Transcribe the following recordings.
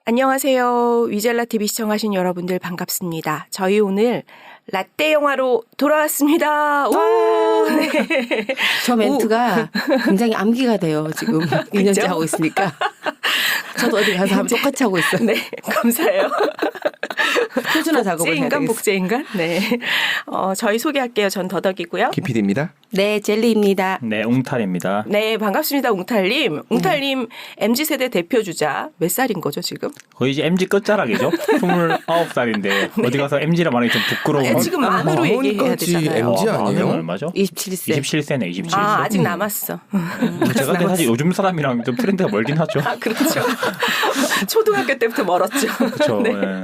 안녕하세요. 위젤라 TV 시청하신 여러분들 반갑습니다. 저희 오늘 라떼 영화로 돌아왔습니다. 오! 네. 저 멘트가 굉장히 암기가 돼요. 지금 2년째 하고 있으니까. 저도 어디 가서 하면 똑같이 하고 있어요. 네, 감사해요. 표준화 작업을 해야 되겠어요. 복제인간? 네. 저희 소개할게요. 전 더덕이고요. 김PD입니다. 네, 젤리입니다. 네, 웅탈입니다. 네, 반갑습니다. 웅탈님. 웅탈님 MZ세대 대표주자 몇 살인 거죠 지금? 거의 이제 MZ 끝자락이죠. 29살인데 어디 가서 MZ라 말하기 좀 부끄러워. 아니, 지금 만으로 얘기해야 되잖아요. MZ 아니에요? 얼마죠? 27세. 27세네, 27세. 아, 아직 남았어. 제가 근데 사실 요즘 사람이랑 좀 트렌드가 멀긴 하죠. 아, 그렇죠. 초등학교 때부터 멀었죠. 그렇죠. 네. 네.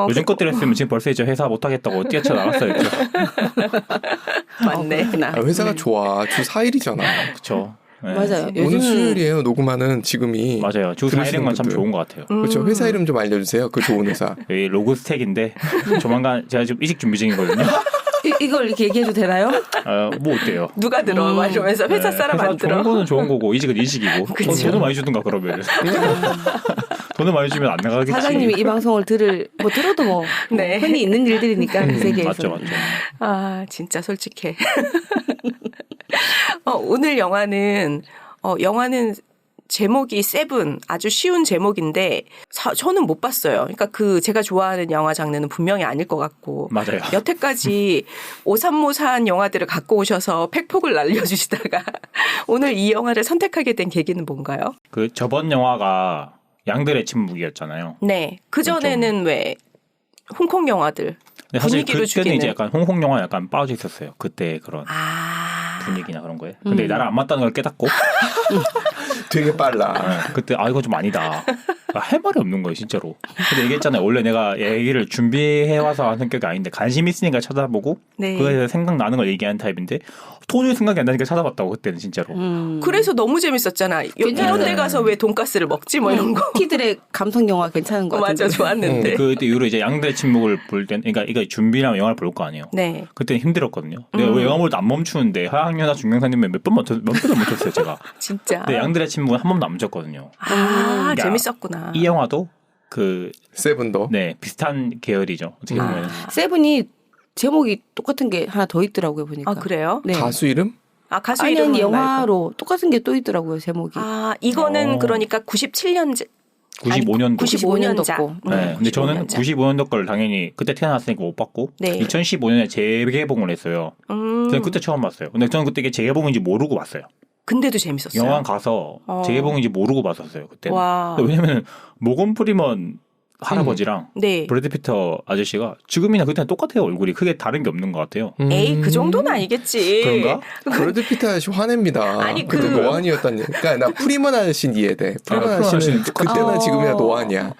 요즘 것들 했으면 지금 벌써 이제 회사 못하겠다고 뛰어쳐 나갔어요. 맞네. 회사가 좋아. 주 4일이잖아. 그렇죠. 네. 맞아요. 오늘 요즘은 수요일이에요. 녹음하는 지금이. 맞아요. 주 4일인 건 참 좋은 것 같아요. 그렇죠. 회사 이름 좀 알려주세요. 그 좋은 회사. 여기 로그스택인데 조만간 제가 지금 이직 준비 중이거든요. 이걸 이렇게 얘기해도 되나요? 뭐 어때요? 누가 들어? 막 이러면서 회사 사람 안 들어. 좋은 거는 좋은 거고 이직은 이직이고. 그쵸. 돈을 많이 주든가 그러면. 돈을 많이 주면 안 나가겠지. 사장님이 이 방송을 들어도 뭐 네. 흔히 있는 일들이니까 그 세계에서. 맞죠. 아, 진짜 솔직해. 오늘 영화는 제목이 세븐, 아주 쉬운 제목인데 저는 못 봤어요. 그러니까 제가 좋아하는 영화 장르는 분명히 아닐 것 같고. 맞아요. 여태까지 오삼모사한 영화들을 갖고 오셔서 팩폭을 날려주시다가 오늘 이 영화를 선택하게 된 계기는 뭔가요? 그 저번 영화가 양들의 침묵이었잖아요. 네. 그전에는 왜 홍콩 영화들 근데 사실 분위기를 그때는 죽이는. 이제 약간 홍콩 영화 약간 빠져 있었어요. 그때 그런 분위기나 그런 거에. 근데 나랑 안 맞다는 걸 깨닫고 되게 빨라. 그때 이거 좀 아니다. 할 말이 없는 거예요, 진짜로. 근데 얘기했잖아요. 원래 내가 얘기를 준비해 와서 한 성격이 아닌데 관심 있으니까 찾아보고 네. 그거에 대해서 생각나는 걸 얘기하는 타입인데 도저히 생각이 안 나니까 찾아봤다고 그때는 진짜로. 그래서 너무 재밌었잖아. 이런 데 가서 왜 돈가스를 먹지 뭐 이런 거. 티들의 감성 영화 괜찮은 것 같은데. 맞아, 좋았는데. 그때 이후로 이제 양들의 침묵을 볼 때는 그러니까 이거 준비랑 영화를 볼 거 아니에요. 네. 그때는 힘들었거든요. 내가 왜 영화 볼 때 안 멈추는데 하학연화 중경사님은 몇 번을 멈췄어요, 제가. 진짜. 근데 양들의 침묵은 한 번도 안 멈췄거든요. 아, 야, 재밌었구나. 이 영화도 세븐도. 네, 비슷한 계열이죠. 어떻게 보면. 세븐이 제목이 똑같은 게 하나 더 있더라고요, 보니까. 아, 그래요? 네. 가수 이름? 아, 가수 아니, 이름 영화로 똑같은 게 또 있더라고요, 제목이. 아, 이거는 그러니까 97년제 95년도. 95년자. 고. 네, 근데 저는 95년자. 95년도 걸 당연히 그때 태어났으니까 못 봤고 네. 2015년에 재개봉을 했어요. 저는 그때 처음 봤어요. 근데 저는 그때 이게 재개봉인지 모르고 봤어요. 근데도 재밌었어요. 영화관 가서 재개봉인지 모르고 봤었어요. 그때는. 와. 왜냐면 모건 프리먼 할아버지랑 네. 브래드 피터 아저씨가 지금이나 그때는 똑같아요. 얼굴이 크게 다른 게 없는 것 같아요. 에이, 그 정도는 아니겠지. 그런가? 브래드 피트 아저씨 화냅니다. 아니, 그때 노안이었단 얘기. 그러니까 나 프리먼 아저씨는 이해돼. 프리먼 프리먼 아저씨는 아저씨는 그때나 지금이나 노안이야.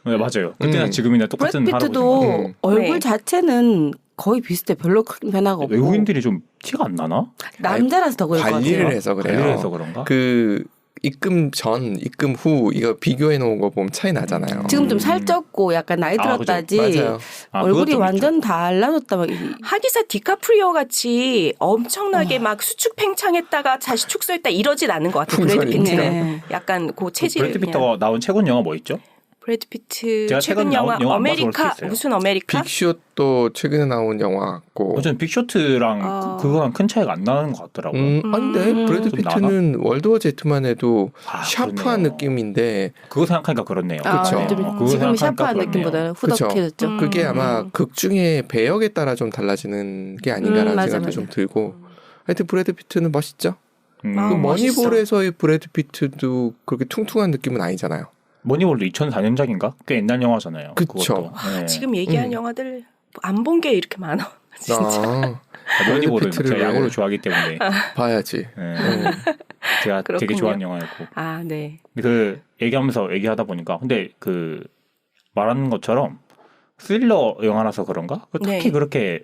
네, 맞아요. 그때나 지금이나 똑같은 브래드 피트도 할아버지. 얼굴 네. 자체는 거의 비슷해. 별로 큰 변화가 없고. 외국인들이 좀 티가 안 나나? 남자라서 더 그럴 것 같아요. 관리를 해서 그래요. 관리를 해서 그런가? 그 입금 전, 입금 후 이거 비교해 놓은 거 보면 차이 나잖아요. 지금 좀 살쪘고 약간 나이 들었다지 맞아요. 얼굴이 그것도 완전 달라졌다. 막 하기사 디카프리오 같이 엄청나게 막 수축팽창했다가 다시 축소했다 이러진 않는 것 같아요. 브래드 풍선이. 피트는. 네. 약간 그 체질. 브래드 피터가 나온 최근 영화 뭐 있죠? 브래드 피트 제가 최근 최근 영화 나온 영화 안 봐서 그럴 아메리카 수 있어요. 무슨 아메리카? 빅쇼도 최근에 나온 영화 같고. 저는 빅쇼트랑 그거랑 큰 차이가 안 나는 것 같더라고요. 근데 브래드 좀 피트는 월드워 제트만 해도 샤프한 그러네요. 느낌인데 그거 생각하니까 그렇네요. 그쵸. 그거 지금 생각하니까 샤프한 그렇네요. 느낌보다는 그쵸. 후덕해졌죠. 그게 아마 극 중에 배역에 따라 좀 달라지는 게 아닌가라는 맞아, 생각도 맞아. 좀 들고. 하여튼 브래드 피트는 멋있죠. 아, 그 멋있어. 머니볼에서의 브래드 피트도 그렇게 퉁퉁한 느낌은 아니잖아요. 머니볼도 2004년작인가? 꽤 옛날 영화잖아요. 그쵸. 그것도. 네. 지금 얘기한 영화들 안 본 게 이렇게 많아. 진짜. 머니볼은 피트를 제가 야구를 좋아하기 때문에 봐야지. 네. 제가 되게 그렇군요. 좋아하는 영화였고. 아, 네. 그 얘기하다 보니까 근데 그 말하는 것처럼 스릴러 영화라서 그런가? 딱히 네. 그렇게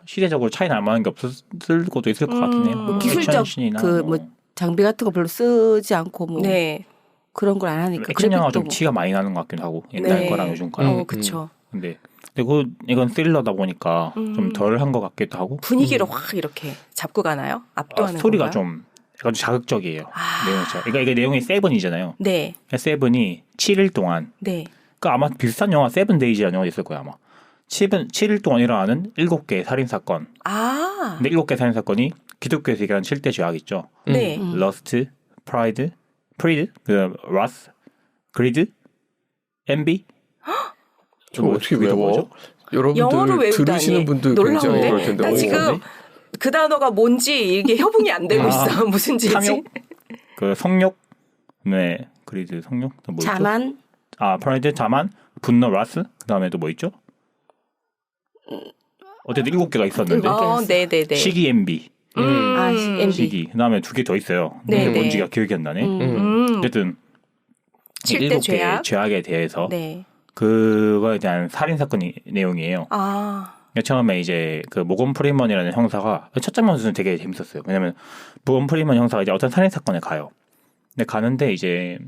시대적으로 차이 날 만한 게 없을 것도 있을 것 같긴 해요. 뭐 기술적 액션씬이나 그 뭐 장비 같은 거 별로 쓰지 않고 뭐 네. 그런 걸 안 하니까. 액션 영화 좀 그래픽도 티가 많이 나는 것 같기도 하고 옛날 네. 거랑 요즘 거랑. 그쵸. 근데 이건 스릴러다 보니까 좀 덜 한 것 같기도 하고 분위기를 확 이렇게 잡고 가나요? 압도하는 스토리가 건가요? 좀 아주 자극적이에요. 아. 내용이. 그러니까 이게 내용이 세븐이잖아요. 네. 세븐이 7일 동안 네. 그러니까 아마 비슷한 영화 세븐데이즈라는 영화 있을 거야 아마. 7일 동안 일어나는 7개의 살인 사건. 아. 근데 7개 살인 사건이 기독교에서 얘기하는 7대 죄악 있죠. 네. 러스트, 프리드, 그 라스, 그리드, 엔비. 저 어떻게 외워? 영어로 여러분들 외우다니. 들으시는 분들 굉장히 놀라운데? 그럴 텐데. 나 지금 그 단어가 뭔지 이게 협응이 안 되고 있어. 무슨 죄지? 탐욕, 그 성욕, 네, 그리드 성욕, 또 뭐 있죠? 자만. 프라이드, 자만, 분노, 라스. 그다음에 또 뭐 있죠? 어쨌든 7개가 있었는데 네네네. 시기, 엔비, MB. 시기. 그다음에 2개 더 있어요. 네, 그게 네. 뭔지가 기억이 안 나네. 어쨌든 7대 7개의 죄악에 대해서 네. 그거에 대한 살인 사건이 내용이에요. 아. 그러니까 처음에 이제 그 모건 프리먼이라는 형사가 첫 장면에서는 되게 재밌었어요. 왜냐면 모건 프리먼 형사가 이제 어떤 살인 사건에 가요. 근데 가는데 이제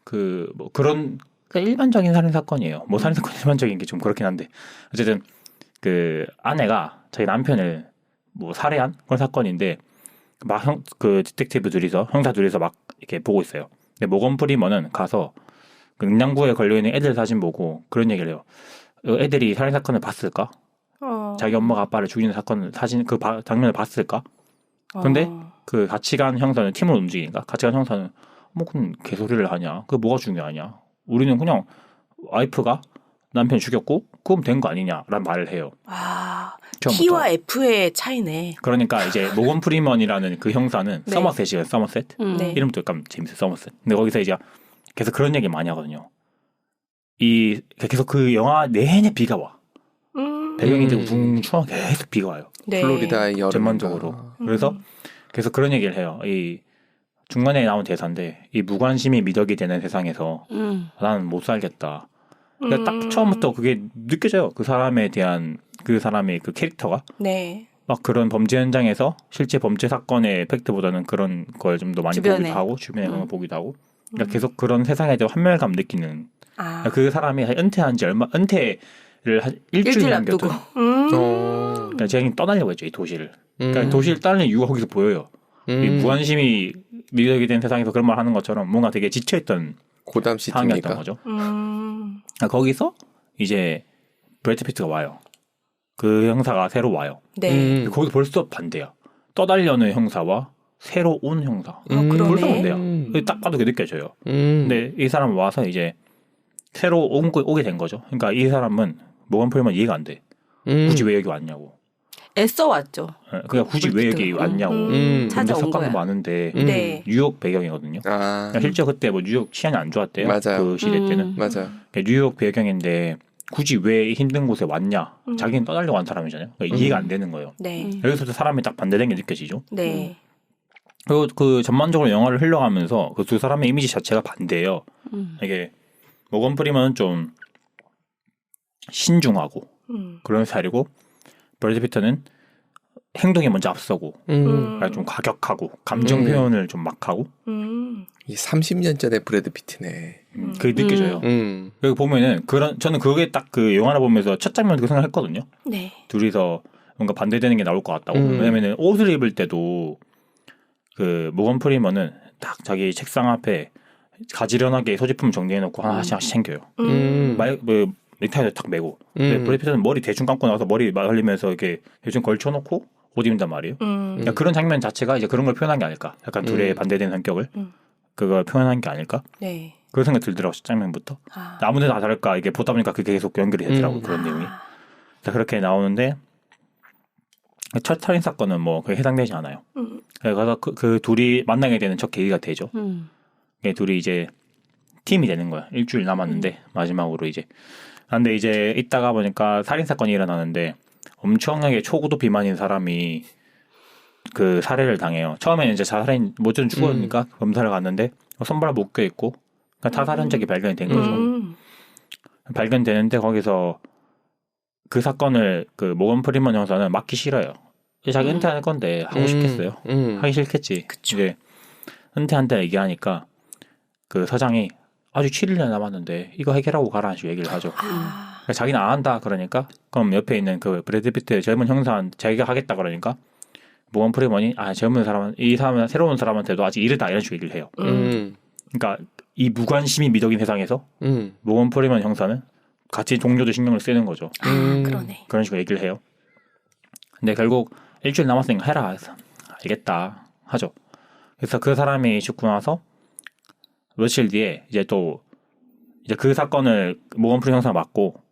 그 뭐 그런 그러니까 일반적인 살인 사건이에요. 뭐 살인 사건 일반적인 게 좀 그렇긴 한데 어쨌든 그 아내가 자기 남편을 뭐 살해한 그런 사건인데 막 그 디텍티브 둘이서 형사 둘이서 막 이렇게 보고 있어요. 근데 모건 프리먼은 가서 그 냉장고에 걸려있는 애들 사진 보고 그런 얘기를 해요. 애들이 살인 사건을 봤을까? 자기 엄마가 아빠를 죽이는 사건 사진 그 장면을 봤을까? 근데 그 같이 간 형사는 팀을 움직이니까 같이 간 형사는 뭐 그럼 개소리를 하냐? 그게 뭐가 중요하냐? 우리는 그냥 와이프가 남편 죽였고 그럼 된 거 아니냐라는 말을 해요. 아. 처음부터. T와 F의 차이네. 그러니까 이제 모건 프리먼이라는 그 형사는 네. 서머셋이에요. 서머셋. 네. 이름도 약간 재밌어요. 서머셋. 근데 거기서 이제 계속 그런 얘기 많이 하거든요. 계속 그 영화 내내 비가 와. 배경이 이제 웅충하게 계속 비가 와요. 네. 플로리다의 여름 전반적으로. 그래서 계속 그런 얘기를 해요. 이 중간에 나온 대사인데 이 무관심이 미덕이 되는 세상에서 나는 못 살겠다. 그러니까 딱 처음부터 그게 느껴져요. 그 사람에 대한 그 사람의 그 캐릭터가 네. 막 그런 범죄 현장에서 실제 범죄 사건의 팩트보다는 그런 걸 좀 더 많이 주변에. 보기도 하고 주변에 그런 걸 보기도 하고 그러니까 계속 그런 세상에 대한 환멸감 느끼는 아. 그러니까 그 사람이 은퇴한 지 은퇴를 한 일주일 일주일 남겨둔 앞두고. 그러니까 제가 떠나려고 했죠 이 도시를 그러니까 도시를 떠나는 이유가 거기서 보여요 이 무관심이 미덕이 된 세상에서 그런 말 하는 것처럼 뭔가 되게 지쳐있던 고담 상황이었던 시티니까. 거죠 그러니까 거기서 이제 브래드 피트가 와요 그 형사가 새로 와요 네. 거기서 벌써 반대야 떠달려는 형사와 새로 온 형사 그러네. 벌써 반대야 딱 봐도 그게 느껴져요 근데 이 사람 와서 이제 새로 오게 된 거죠 그러니까 이 사람은 모건 프리먼 이해가 안 돼 굳이 왜 여기 왔냐고 애써 왔죠. 그러니까 굳이 왜 여기 왔냐고 범죄 찾아온 사건도 거야. 많은데 네. 뉴욕 배경이거든요 아, 그러니까 실제 그때 뭐 뉴욕 치안이 안 좋았대요 맞아요. 그 시대 때는 맞아요. 그러니까 뉴욕 배경인데 굳이 왜 힘든 곳에 왔냐 자기는 떠나려고 한 사람이잖아요 그러니까 이해가 안 되는 거예요 네. 여기서도 사람이 딱 반대된 게 느껴지죠 네. 그리고 그 전반적으로 영화를 흘러가면서 그 두 사람의 이미지 자체가 반대예요. 이게 모건 프리먼은 좀 신중하고 그런 스타일이고 브래드 피트는 행동이 먼저 앞서고 그러니까 좀 과격하고 감정 표현을 좀 막 하고 이 30년 전에 브래드 피트네. 그게 느껴져요. 여기 보면은 저는 그게 딱 그 영화를 보면서 첫 장면 그 생각했거든요. 네. 둘이서 뭔가 반대되는 게 나올 것 같다고. 왜냐면은 옷을 입을 때도 그 모건 프리먼은 딱 자기 책상 앞에 가지런하게 소지품 정리해놓고 하나씩 챙겨요. 뭐 넥타이도 딱 메고. 근데 브래드 피트는 머리 대충 감고 나와서 머리 말리면서 이렇게 대충 걸쳐놓고 옷 입는단 말이에요. 그러니까 그런 장면 자체가 이제 그런 걸 표현한 게 아닐까. 약간 둘의 반대되는 성격을 그걸 표현한 게 아닐까. 네. 그런 생각 들더라고 첫 장면부터. 아무데나 다 다를까 이게 보다 보니까 그게 계속 연결이 되더라고 그런 내용이. 자, 그렇게 나오는데 첫 살인 사건은 뭐 그게 해당되지 않아요. 그래서 그 둘이 만나게 되는 첫 계기가 되죠. 둘이 이제 팀이 되는 거야. 일주일 남았는데 마지막으로 이제. 근데 이제 있다가 보니까 살인 사건이 일어나는데 엄청나게 초고도 비만인 사람이 그 살해를 당해요. 처음에는 이제 자살인 모든 죽었으니까 검사를 갔는데 손발 묶여 있고 그러니까 타살 흔적이 발견이 된 거죠. 발견되는데 거기서 그 사건을 그 모건 프리먼 형사는 맡기 싫어요. 자기 은퇴할 건데 하고 싶겠어요. 하기 싫겠지. 그쵸. 이제 은퇴한다 얘기하니까 그 서장이 아직 7일 남았는데 이거 해결하고 가라는 식으로 얘기를 하죠. 그러니까 자기는 안 한다 그러니까 그럼 옆에 있는 그 브래드 피트 젊은 형사한테 자기가 하겠다 그러니까 모건 프리먼이 젊은 사람은 이 사람 새로운 사람한테도 아직 이르다 이런 식으로 얘기를 해요. 그러니까 이 무관심이 미덕인 세상에서 모건 프리먼 형사는 같이 동료도 신경을 쓰는 거죠. 그러네. 그런 식으로 얘기를 해요. 근데 결국 일주일 남았으니까 해라. 그래서 알겠다 하죠. 그래서 그 사람이 죽고 나서 며칠 뒤에 이제 또 이제 그 사건을 모건 프리먼 형사가 맡고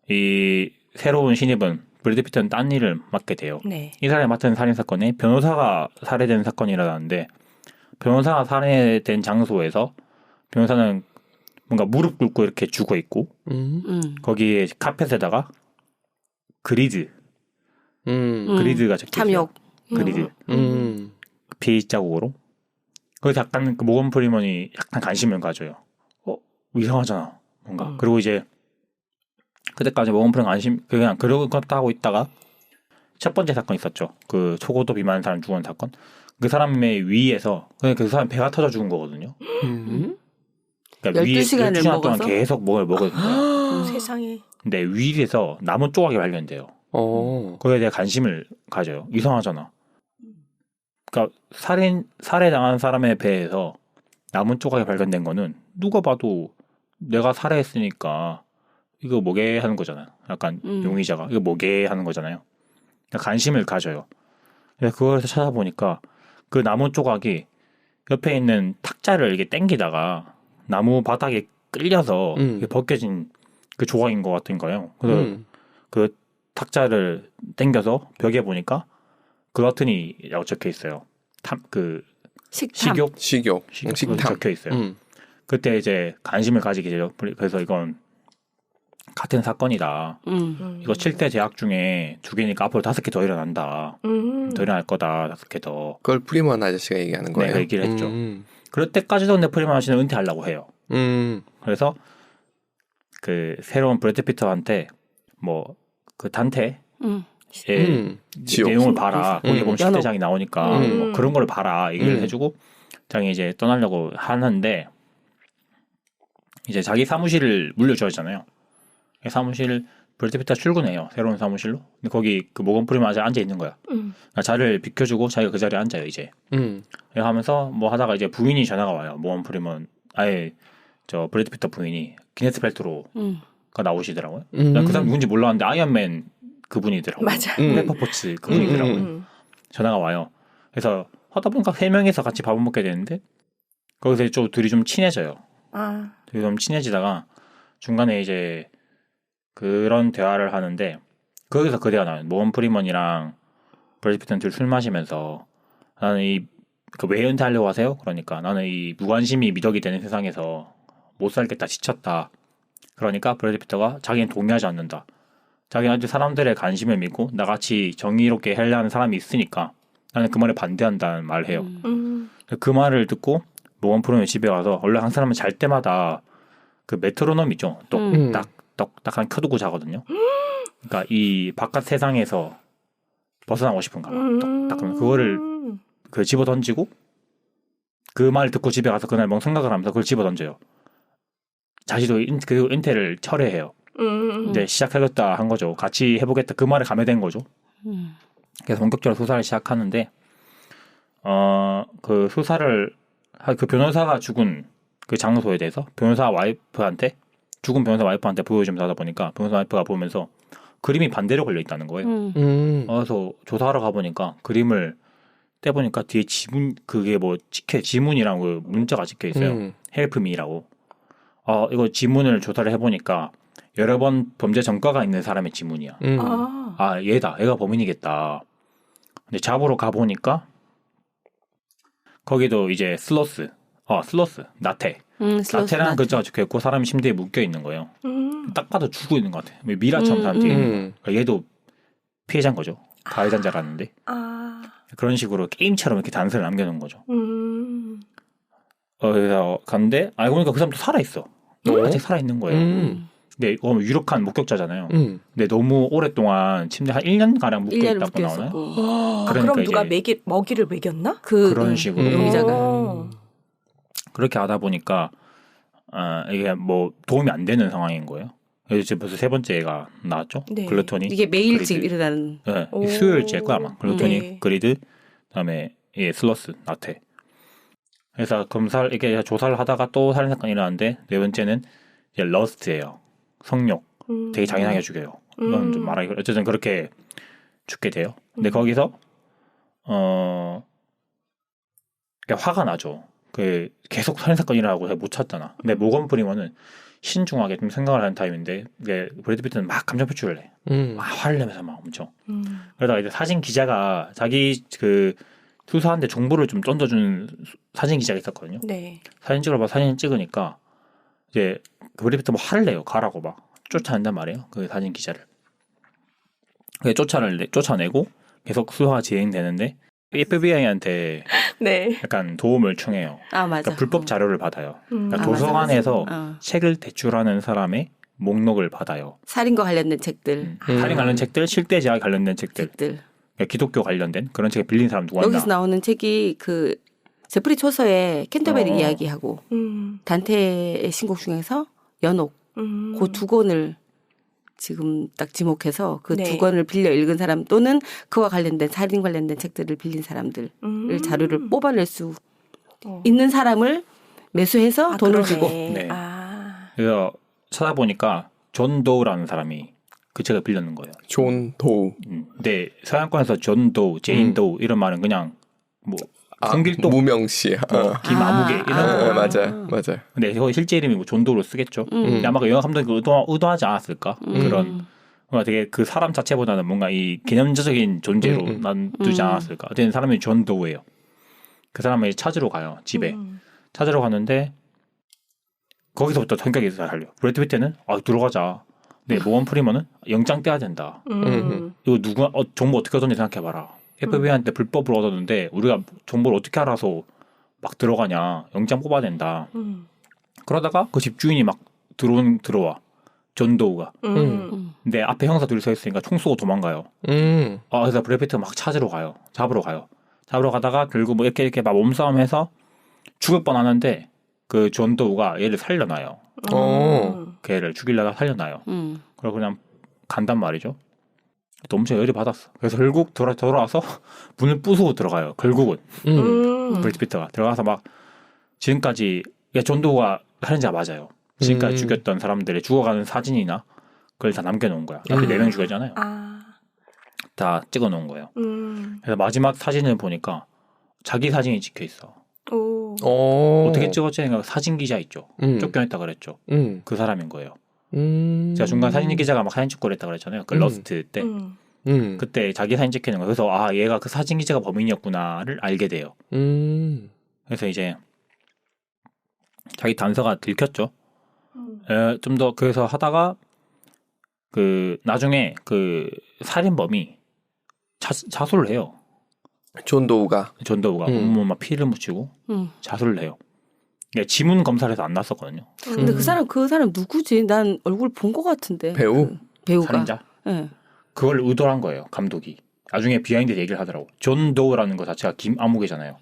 이 새로운 신입은 브래드 피트는 딴 일을 맡게 돼요. 네. 이 사람이 맡은 살인 사건에 변호사가 살해된 사건이 일어나는데 변호사가 살해된 장소에서 변호사는 뭔가 무릎 꿇고 이렇게 죽어 있고 거기에 카펫에다가 그리드가 적혀 있어요. 탐욕. 그리드 피 자국으로. 그래서 약간 그 모건 프리먼이 약간 관심을 가져요. 이상하잖아 뭔가. 그리고 이제 그때까지 모건 프리먼 그냥 그러겠다 하고 있다가 첫 번째 사건 있었죠. 그 초고도 비만 사람 죽은 사건. 그 사람의 위에서 그 사람 배가 터져 죽은 거거든요. 그러니까 12시간을 12시간 동안 먹어서? 계속 먹은 거예요. 세상에. 근데 위에서 나무 조각이 발견돼요. 거기에 대해 관심을 가져요. 이상하잖아. 그러니까 살해당한 사람의 배에서 나무 조각이 발견된 거는 누가 봐도 내가 살해했으니까 이거 뭐게 하는 거잖아요. 약간 용의자가 이거 뭐게 하는 거잖아요. 그러니까 관심을 가져요. 그래서 그거에서 찾아보니까 그 나무 조각이 옆에 있는 탁자를 이렇게 당기다가 나무 바닥에 끌려서 이게 벗겨진 그 조각인 것 같은 거예요. 그래서 그 탁자를 당겨서 벽에 보니까 글러트니라고 적혀 있어요. 식탐. 식욕. 식탐 적혀 있어요. 그때 이제 관심을 가지게 되죠. 그래서 이건 같은 사건이다. 이거 7대 제약 중에 2개니까 앞으로 5개 더 일어난다. 더 일어날 거다. 5개 더. 그걸 프리먼 아저씨가 얘기하는 거예요. 네, 그 얘기를 했죠. 그럴 때까지도 근데 프리먼 아저씨는 은퇴하려고 해요. 그래서 그 새로운 브래드 피터한테 뭐 그 단테의 지옥. 내용을 봐라. 거기 보면 연옥. 10대장이 나오니까 뭐 그런 걸 봐라. 얘기를 해주고 장이 이제 떠나려고 하는데 이제 자기 사무실을 물려줘야잖아요. 사무실 브래드 피터 출근해요. 새로운 사무실로. 근데 거기 그 모건 프리먼 아저씨 앉아 있는 거야. 그러니까 자리를 비켜주고 자기가 그 자리에 앉아요. 이제. 이렇게 하면서 뭐 하다가 이제 부인이 전화가 와요. 모건 프리먼 아예 저 브래드 피터 부인이 기네스 펠트로가 나오시더라고요. 난 그 사람 누군지 몰랐는데 아이언맨 그분이더라고요. 맞아. 페퍼포츠 그분이더라고요. 전화가 와요. 그래서 하다 보니까 3명이서 같이 밥을 먹게 되는데 거기서 좀 둘이 좀 친해져요. 둘이 좀 친해지다가 중간에 이제 그런 대화를 하는데 거기서 그 대화 나와요. 모건 프리먼이랑 브래드 피트는 둘 술 마시면서 나는 왜 은퇴하려고 하세요? 그러니까 나는 이 무관심이 미덕이 되는 세상에서 못 살겠다, 지쳤다. 그러니까 브래드 피터가 자기는 동의하지 않는다. 자기는 아직 사람들의 관심을 믿고 나같이 정의롭게 하려는 사람이 있으니까 나는 그 말에 반대한다는 말을 해요. 그 말을 듣고 모건 프리먼이 집에 가서 원래 한 사람은 잘 때마다 그 메트로놈 있죠. 똑딱똑딱한 켜두고 자거든요. 그러니까 이 바깥 세상에서 벗어나고 싶은가 봐. 똑딱 그거를 그 집어 던지고 그 말 듣고 집에 가서 그날 뭔 생각을 하면서 그걸 집어 던져요. 자신도 그 은퇴를 철회해요. 이제 시작하겠다 한 거죠. 같이 해보겠다 그 말에 감회된 거죠. 그래서 본격적으로 수사를 시작하는데 그 수사를 그 변호사가 죽은 그 장소에 대해서 변호사 와이프한테 죽은 변호사 와이프한테 보여주면서 하다 보니까 변호사 와이프가 보면서 그림이 반대로 걸려 있다는 거예요. 그래서 조사하러 가보니까 그림을 떼보니까 뒤에 지문 그게 뭐 지문이랑 그 문자가 찍혀 있어요. Help me라고. 이거 지문을 조사를 해보니까 여러 번 범죄 전과가 있는 사람의 지문이야. 얘가 범인이겠다. 근데 잡으러 가보니까 거기도 이제 슬러스, 나태라는 글자가 적혀있고 사람이 침대에 묶여 있는 거예요. 딱 봐도 죽고 있는 것 같아. 미라처럼 사람 뒤에 있는 거. 그러니까 얘도 피해자인 거죠. 가해자인자라는데. 그런 식으로 게임처럼 이렇게 단서를 남겨놓은 거죠. 그래서 갔는데 알고 보니까 그 사람도 살아있어. 아직 살아있는 거예요. 근데 유력한 목격자잖아요. 근데 너무 오랫동안 침대 한 1년가량 묶여있다고 나오나요? 그러니까 그럼 누가 먹이를 먹였나? 그런 식으로. 용의자가. 그렇게 하다 보니까 이게 뭐 도움이 안 되는 상황인 거예요. 그래서 지금 벌써 3번째가 나왔죠. 네. 글루토니. 이게 매일씩 그리드. 일어나는. 네. 수요일째일 거야 아마. 글루토니, 네. 그리드, 그다음에 슬러스, 나태. 그래서 이렇게 조사를 하다가 또 살인 사건이 일어나는데 네 번째는 이제 러스트예요. 성욕. 되게 잔인하게 죽여요. 이건 좀 말하기 어쨌든 그렇게 죽게 돼요. 근데 거기서 화가 나죠. 그 계속 살인 사건이 일어나고 못 찾잖아. 근데 모건 프리먼은 신중하게 좀 생각을 하는 타입인데 이게 브래드 피트는 막 감정 표출을 해. 막 화를 내면서 막 엄청. 그러다가 이제 사진 기자가 자기 그 수사하는데 정보를 좀 던져주는 사진 기자가 있었거든요. 네. 사진 찍으러 봐 사진 찍으니까 이제 그 브래드 피트 뭐 화를 내요. 가라고 막 쫓아낸단 말이에요. 그 사진 기자를. 쫓아내고 계속 수사가 진행되는데 FBI한테 네. 약간 도움을 청해요. 아 맞아. 그러니까 불법 자료를 받아요. 그러니까 아, 도서관에서 맞아. 책을 대출하는 사람의 목록을 받아요. 살인과 관련된 책들. 살인 관련 책들, 실대 제약 관련된 책들, 책들. 그러니까 기독교 관련된 그런 책을 빌린 사람 누가 있나? 여기서 나오는 책이 그 제프리 초서의 캔터베리 이야기하고 단테의 신곡 중에서 연옥 그 두 권을 지금 딱 지목해서 그 두 네. 권을 빌려 읽은 사람 또는 그와 관련된 살인 관련된 책들을 빌린 사람들을 자료를 뽑아낼 수 있는 사람을 매수해서 돈을 그러네. 주고 네. 아. 그래서 찾아보니까 존 도우라는 사람이 그 책을 빌렸는 거예요. 존 도우. 근데 서양권에서 존 도우, 제인 도우 이런 말은 그냥 뭐 성길동, 무명시. 김아무개 이런 거. 맞아. 근데 거기 실제 이름이 뭐 존 도우로 쓰겠죠. 근데 아마 그 영화 감독이 의도하지 않았을까? 그런 뭔가 되게 그 사람 자체보다는 뭔가 이 개념적인 존재로 놔두지 않았을까? 어쨌든 사람이 존 도우예요. 그 사람을 찾으러 가요. 집에. 찾으러 갔는데 거기서부터 성격이 달려. 브래드 피트는 들어가자. 근데 모건 프리먼은 영장 떼야 된다. 이거 누가 정보 어떻게 얻었는지 생각해봐라. FBI한테 불법으로 얻었는데 우리가 정보를 어떻게 알아서 막 들어가냐. 영장 뽑아야 된다. 그러다가 그 집주인이 막 들어와. 존 도우가. 근데 앞에 형사 둘이 서 있으니까 총 쏘고 도망가요. 그래서 브래드 피트가 막 찾으러 가요. 잡으러 가다가 결국 뭐 이렇게 막 몸싸움해서 죽을 뻔하는데 그 존 도우가 얘를 살려놔요. 걔를 죽이려다 살려놔요. 그래서 그냥 간단 말이죠. 또 엄청 열이 받았어. 그래서 결국 돌아와서 문을 부수고 들어가요. 결국은 브래드 피트가 들어가서 막 지금까지 존 도우가 살인자 맞아요. 지금까지 죽였던 사람들의 죽어가는 사진이나 그걸 다 남겨놓은 거야. 앞에 4명 죽였잖아요. 다 찍어놓은 거예요. 그래서 마지막 사진을 보니까 자기 사진이 찍혀 있어. 어떻게 찍었지? 사진 기자 있죠. 쫓겨냈다 그랬죠. 그 사람인 거예요. 제가 중간 사진 기자가 막 사진 찍고 그랬다 그랬잖아요. 그 러스트 때. 그때 자기 사진 찍히는 거예요. 그래서 얘가 그 사진 기자가 범인이었구나를 알게 돼요. 그래서 이제 자기 단서가 들켰죠. 좀 더 그래서 하다가 그 나중에 그 살인범이 자수를 해요. 존 도우가. 온몸에 막 피를 묻히고 자수를 해요. 지문 검사를 해서 안 났었거든요. 근데 그 사람 누구지? 난 얼굴 본 것 같은데. 배우가. 살인자? 네. 그걸 의도한 거예요. 감독이. 나중에 비하인드 얘기를 하더라고. 존 도우라는 거 자체가 김아무개잖아요.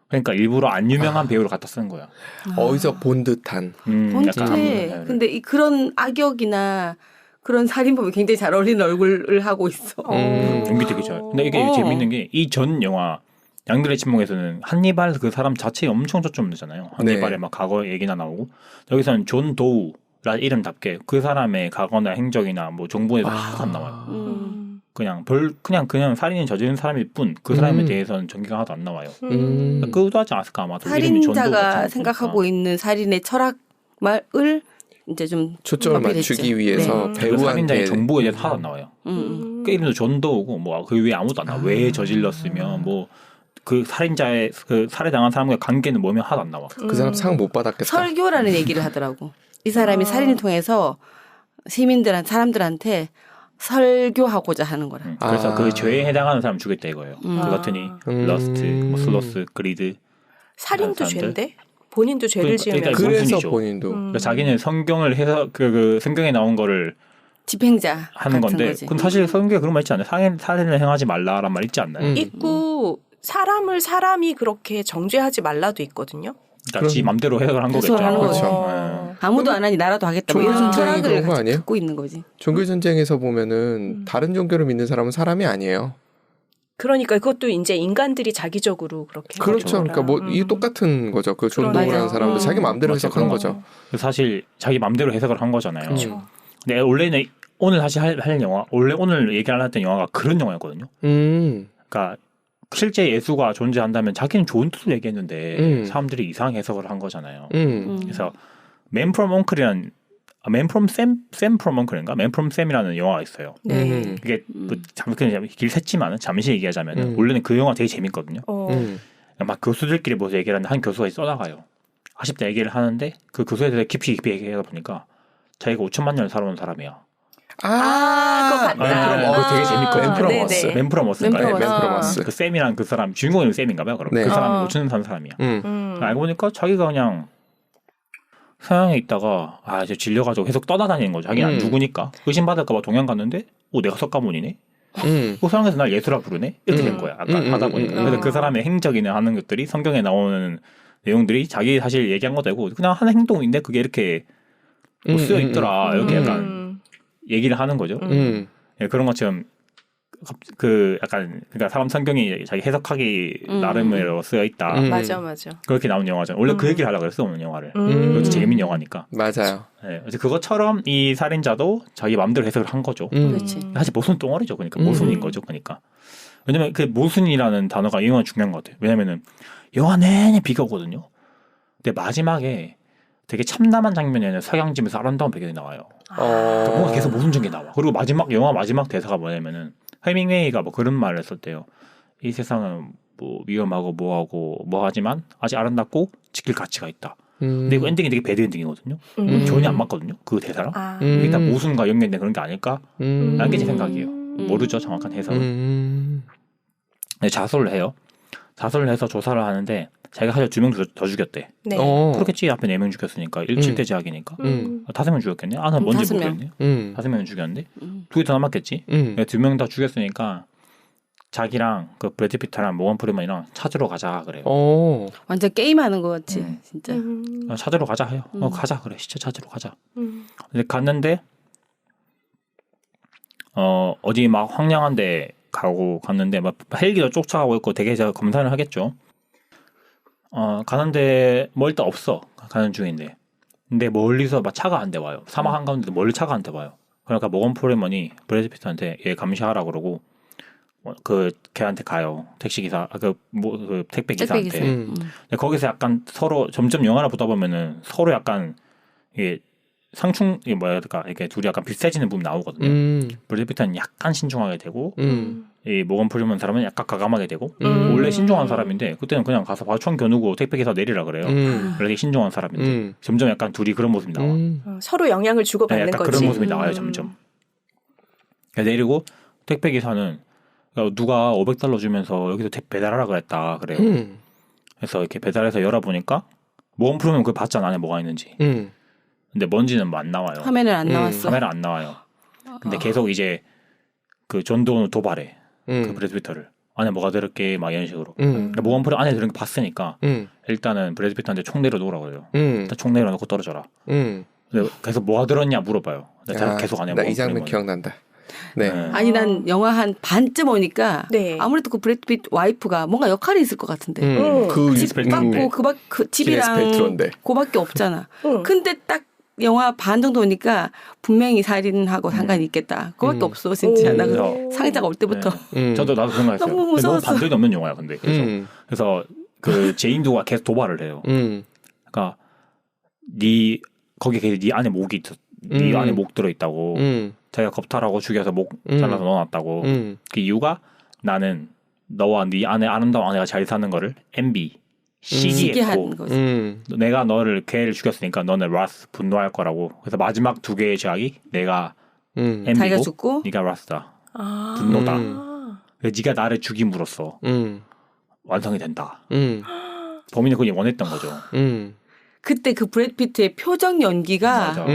그러니까 일부러 안 유명한 배우를 갖다 쓰는 거야. 어디서 본 듯한. 본체. 근데 그런 악역이나 그런 살인범이 굉장히 잘 어울리는 얼굴을 하고 있어. 연기 되게 잘. 근데 이게 재밌는 게 이 전 영화 양들의 침묵에서는 한니발 그 사람 자체에 엄청 초점을 두잖아요. 한니발의 막 과거 얘기나 나오고 여기서는 존 도우라 이름답게 그 사람의 과거나 행적이나 뭐 정보에서 하나도 안 나와요. 그냥 살인을 저지른 사람일 뿐 그 사람에 대해서는 전개가 하나도 안 나와요. 그 의도하지 않았을까 아마도. 살인자가 생각하고 있는 살인의 철학을 이제 좀 초점을 맞추기 위해서 그 배우한테 살인자의 정보에 대해서 하나도 안 나와요. 그 이름도 존 도우고 뭐 그 외에 아무도 안 나와. 왜 저질렀으면 뭐 그 살인자의 그 살해당한 사람과 관계는 뭐면 하나도 안 나와. 그 사람 상 못 받았겠다. 설교라는 얘기를 하더라고. 이 사람이 살인을 통해서 사람들한테 설교하고자 하는 거라. 그래서 그 죄에 해당하는 사람 죽였다 이거예요. 그렇더니 러스트, 뭐 슬러스, 그리드. 살인도 죄인데? 본인도 죄를 지으면서. 그래서 원순이죠. 본인도. 그러니까 자기는 성경을 해서 그 성경에 나온 거를 집행자 하는 건데, 그건 사실 성경에 그런 말 있지 않아요? 살인을 행하지 말라란 말 있지 않나요? 있고 사람이 그렇게 정죄하지 말라도 있거든요. 그러니까 지 맘대로 해석을 한 거겠죠. 하는 거죠. 그렇죠. 아무도 안 하니 나라도 하겠다. 뭐 이런 종교전쟁이 철학을 그런 거 아니에요? 갖고 있는 거지. 종교전쟁에서 보면은 다른 종교를 믿는 사람은 사람이 아니에요. 그러니까 그것도 이제 인간들이 자기적으로 그렇게 그렇죠. 그러니까 뭐 이 똑같은 거죠. 그 존동이라는 맞아요. 사람도 자기 마음대로 맞죠. 해석한 그런 거죠. 사실 자기 맘대로 해석을 한 거잖아요. 그렇죠. 근데 원래는 오늘 사실 할 영화 오늘 얘기를 했던 영화가 그런 영화였거든요. 그러니까 실제 예수가 존재한다면 자기는 좋은 뜻을 얘기했는데 사람들이 이상하게 해석을 한 거잖아요. 그래서 Man from Uncle이라는 Man from Sam from Uncle인가? Man from Sam이라는 영화가 있어요. 네. 그게 뭐 잠깐 길 샜지만 잠시 얘기하자면 원래는 그 영화 되게 재밌거든요. 막 교수들끼리 모여서 얘기를 하는데 한 교수가 써나가요. 아쉽다 얘기를 하는데 그 교수에 대해서 깊이 얘기하다 보니까 자기가 5천만 년을 살아온 사람이야. 그거 봤다. 그거 되게 재밌거든요. 맨프로머스. 맨프로머스인가? 맨프로머스. 맨프로머스. 그 샘이랑 그 사람 주인공이 샘인가봐요. 그럼 네. 그 사람이 5천 년 산 사람이야. 알고 보니까 자기가 그냥 서양에 있다가 이제 질려가지고 계속 떠나다니는 거죠. 자기는 안 죽으니까 의심받을까봐 동양 갔는데 내가 석가모니네. 서양에서 날 예수라 부르네. 이렇게 된 거야. 아까 하다 보니까. 그래서 그 사람의 행적이나 하는 것들이 성경에 나오는 내용들이 자기 사실 얘기한 것도 아니고 그냥 하는 행동인데 그게 이렇게 뭐 쓰여 있더라. 이렇게 약간 얘기를 하는 거죠. 예, 그런 것처럼 그 약간 그러니까 사람 성경이 자기 해석하기 나름으로 쓰여 있다. 맞아. 그렇게 나온 영화죠. 원래 그 얘기를 하려고 그랬어 오늘 영화를. 그것도 재밌는 영화니까. 맞아요. 예, 그래서 그것처럼 이 살인자도 자기 마음대로 해석을 한 거죠. 그렇지. 사실 모순 덩어리죠. 그러니까 모순인 거죠. 그러니까 왜냐면 그 모순이라는 단어가 이 영화 중요한 것 같아요. 왜냐면은 영화 내내 비가 오거든요. 근데 마지막에 되게 참담한 장면에는 석양집에서 아름다운 배경이 나와요. 그러니까 뭔가 계속 모순적인 게 나와. 그리고 영화 마지막 대사가 뭐냐면은 헤밍웨이가 뭐 그런 말을 했었대요. 이 세상은 뭐 위험하고 뭐하지만 아직 아름답고 지킬 가치가 있다. 근데 이거 엔딩이 되게 배드 엔딩이거든요. 전혀 안 맞거든요. 그 대사랑. 이게 다 모순과 연결된 그런 게 아닐까? 라는 게 제 생각이에요. 모르죠. 정확한 해석은. 자수를 해요. 자수를 해서 조사를 하는데 자기가 사실 2명 더 죽였대. 네. 그렇겠지. 앞에 4명 죽였으니까 7대 제약이니까 5명 죽였겠네. 난 뭔지 5명. 모르겠네요. 5명은 죽였는데 2개 더 남았겠지. 2명 다 죽였으니까 자기랑 그 브래드 피트랑 모건 프리먼이랑 찾으러 가자 그래요. 완전 게임하는 것 같지. 진짜. 찾으러 가자 해요. 가자 그래. 시체 찾으러 가자. 근데 갔는데 어디 막 황량한데 갔는데 막 헬기도 쫓아가고 있고 되게 제가 검사를 하겠죠. 가는데 뭐 일단 없어. 가는 중인데. 근데 멀리서 막 차가 한 대 와요. 사막 한가운데 멀리 차가 한 대 와요. 그러니까 모건 프리먼이 브래드 피트한테 얘 감시하라 그러고 그 걔한테 가요. 택시기사 그 택배 기사한테. 근데 거기서 약간 서로 점점 영화를 보다 보면은 서로 약간 이게 이게 뭐야 될까 이게 둘이 약간 비슷해지는 부분 나오거든요. 브래드 피트는 약간 신중하게 되고 이 모건 프리먼 사람은 약간 가감하게 되고 원래 신중한 사람인데 그때는 그냥 가서 바로 총 겨누고 택배기사 내리라 그래요. 원래 신중한 사람인데 점점 약간 둘이 그런 모습이 나와. 서로 영향을 주고받는 약간 거지. 그런 모습이 나와요 점점. 내리고 택배기사는 누가 $500 주면서 여기서 배달하라 그랬다 그래요. 그래서 이렇게 배달해서 열어보니까 모건 프리먼 그걸 봤잖아 안에 뭐가 있는지. 근데 뭔지는 뭐 안 나와요. 화면에 안 나왔어. 화면에 안 나와요. 근데 계속 이제 그 존 도는 도발해. 그 브래드 피터를 안에 뭐가 들었게 막 이런 식으로. 근데 모건 프리먼 안에 들은 거 봤으니까 일단은 브래드 피터한테 총 내려놓으라 그래요. 일단 총 내려놓고 떨어져라. 그래서 뭐가 들었냐 물어봐요. 계속 안 해. 나 이 장면 기억난다. 네. 아니 난 영화 한 반쯤 오니까 네. 아무래도 그 브래드 피트 와이프가 뭔가 역할이 있을 것 같은데. 집 갖고 그 집이랑 그밖에 없잖아. 근데 딱 영화 반 정도 오니까 분명히 살인하고 상관이 있겠다. 그거밖에 없어 진짜. 나 상의자가 올 때부터. 저도 나도 그런 거 했어요. 너무 무서웠어. 반전이 없는 영화야 근데. 그래서 그 제임도가 계속 도발을 해요. 그러니까 거기 네 안에 목이 있었. 네 안에 목 들어 있다고. 자기가 겁탈하고 죽여서 목 잘라서 넣어놨다고. 그 이유가 나는 너와 네 안에 아름다운 아내가 잘 사는 거를 MB 시기했고 내가 걔를 죽였으니까 너는 라스 분노할 거라고. 그래서 마지막 2개의 제약이 내가 MB고 죽고 네가 라스다. 분노다. 그래서 네가 나를 죽임으로써 완성이 된다. 범인은 그걸 원했던 거죠. 그때 그 브래드 피트의 표정 연기가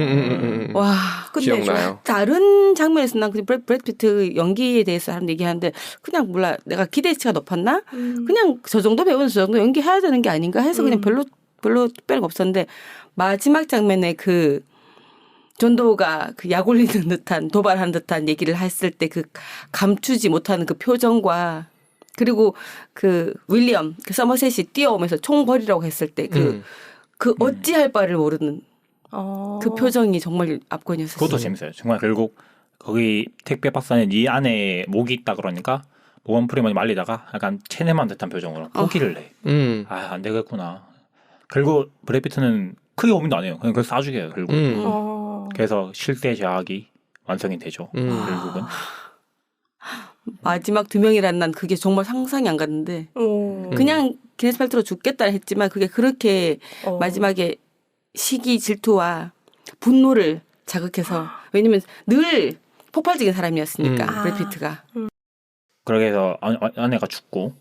와 기억나요. 다른 장면에서 난 그 브래드 피트 연기에 대해서 사람들 얘기하는데 그냥 몰라 내가 기대치가 높았나 그냥 저 정도 배우는 저 정도 연기해야 되는 게 아닌가 해서 그냥 별로 특별한 거 없었는데 마지막 장면에 그 존도가 그 약 올리는 듯한 도발하는 듯한 얘기를 했을 때 그 감추지 못하는 그 표정과 그리고 그 윌리엄 그 서머셋이 뛰어오면서 총 버리라고 했을 때 그 어찌할 바를 모르는 그 표정이 정말 압권이었어요. 그것도 재밌어요. 정말 결국 거기 택배 박스 안에 네 안에 목이 있다 그러니까 모건 프리먼이 말리다가 약간 체념한 듯한 표정으로 포기를 해. 아, 안 되겠구나. 결국 브래드 피트는 크게 고민도 안 해요. 그냥 그걸 쏴주게요. 결국. 그래서 실제 제약이 완성이 되죠. 결국은. 마지막 2명이란 난 그게 정말 상상이 안 갔는데 그냥 기네스 팔트로 죽겠다 했지만 그게 그렇게 마지막에 시기 질투와 분노를 자극해서 왜냐면 늘 폭발적인 사람이었으니까 브래드 피트가. 그렇게 해서 아내가 죽고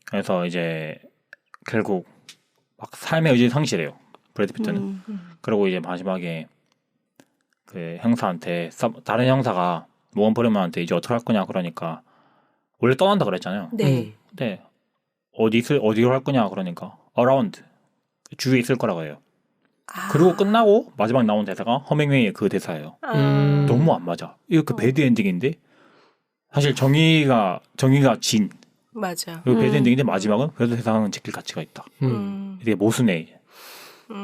그래서 이제 결국 막 삶의 의지를 상실해요. 브래드 피트는. 그리고 이제 마지막에 그 형사한테 다른 형사가 모건 프리먼한테 이제 어떻게 할 거냐 그러니까 원래 떠난다 그랬잖아요. 네. 근데 어디로 할 거냐 그러니까 around 주위에 있을 거라고 해요. 그리고 끝나고 마지막 나온 대사가 허밍웨이의 그 대사예요. 너무 안 맞아. 이거 그 배드 엔딩인데 사실 정의가 진. 맞아. 이거 배드 엔딩인데 마지막은 그래도 세상은 지킬 가치가 있다. 되게 모순의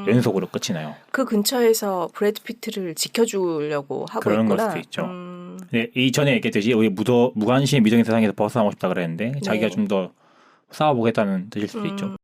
연속으로 끝이 나요. 그 근처에서 브래드 피트를 지켜주려고 하고 그런 걸 있구나. 수도 있죠. 근데 이전에 얘기했듯이 우리 무관심의 미정인 세상에서 벗어나고 싶다 그랬는데 자기가 좀 더 싸워보겠다는 뜻일 수도 있죠.